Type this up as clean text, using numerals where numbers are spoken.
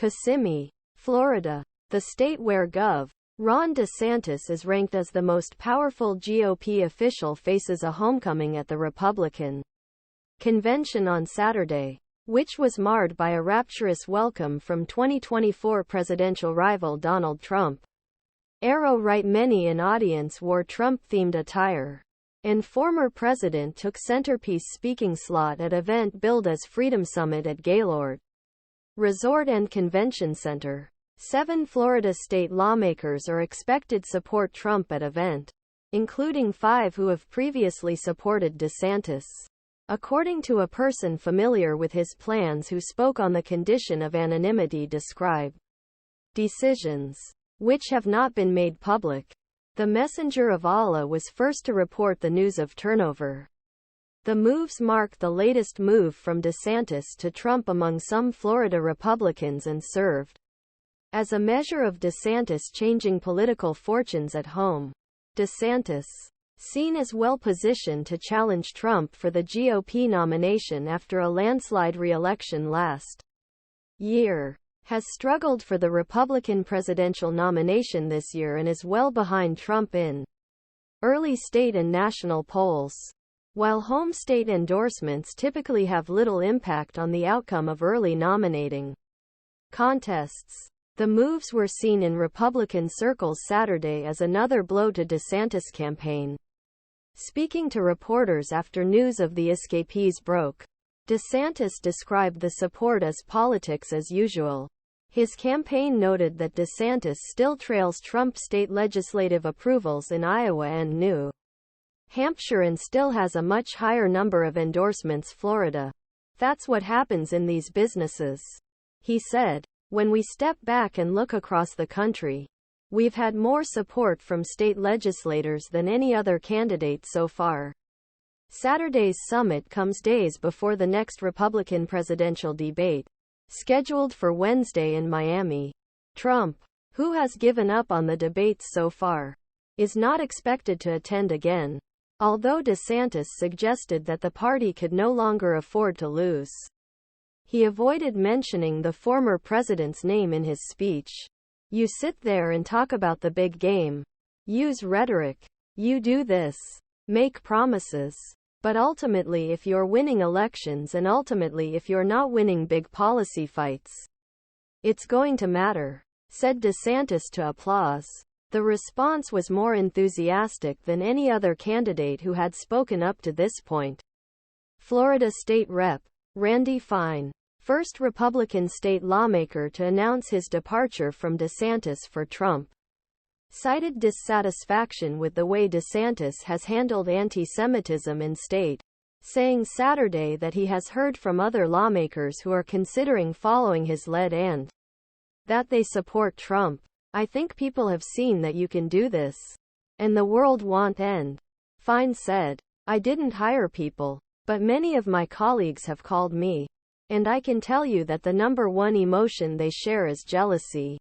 Kissimmee, Florida, the state where Gov. Ron DeSantis is ranked as the most powerful GOP official, faces a homecoming at the Republican convention on Saturday, which was marred by a rapturous welcome from 2024 presidential rival Donald Trump. ArrowRight Many an audience wore Trump-themed attire, and former president took centerpiece speaking slot at event billed as Freedom Summit at Gaylord Resort and Convention Center. 7 Florida state lawmakers are expected support Trump at event, including 5 who have previously supported DeSantis, according to a person familiar with his plans who spoke on the condition of anonymity. Describe decisions which have not been made public. The messenger of Allah was first to report the news of turnover. The moves mark the latest move from DeSantis to Trump among some Florida Republicans and served as a measure of DeSantis changing political fortunes at home. DeSantis, seen as well positioned to challenge Trump for the GOP nomination after a landslide re-election last year, has struggled for the Republican presidential nomination this year and is well behind Trump in early state and national polls. While home state endorsements typically have little impact on the outcome of early nominating contests, the moves were seen in Republican circles Saturday as another blow to DeSantis' campaign. Speaking to reporters after news of the escapees broke, DeSantis described the support as politics as usual. His campaign noted that DeSantis still trails Trump's state legislative approvals in Iowa and New Hampshire and still has a much higher number of endorsements. Florida. That's what happens in these businesses, he said. When we step back and look across the country, we've had more support from state legislators than any other candidate so far. Saturday's summit comes days before the next Republican presidential debate, scheduled for Wednesday in Miami. Trump, who has given up on the debates so far, is not expected to attend again, although DeSantis suggested that the party could no longer afford to lose. He avoided mentioning the former president's name in his speech. You sit there and talk about the big game. Use rhetoric. You do this. Make promises. But ultimately, if you're winning elections and ultimately if you're not winning big policy fights, it's going to matter, said DeSantis to applause. The response was more enthusiastic than any other candidate who had spoken up to this point. Florida State Rep. Randy Fine, first Republican state lawmaker to announce his departure from DeSantis for Trump, cited dissatisfaction with the way DeSantis has handled antisemitism in state, saying Saturday that he has heard from other lawmakers who are considering following his lead and that they support Trump. I think people have seen that you can do this, and the world won't end. Fine said, I didn't hire people, but many of my colleagues have called me, and I can tell you that the number one emotion they share is jealousy.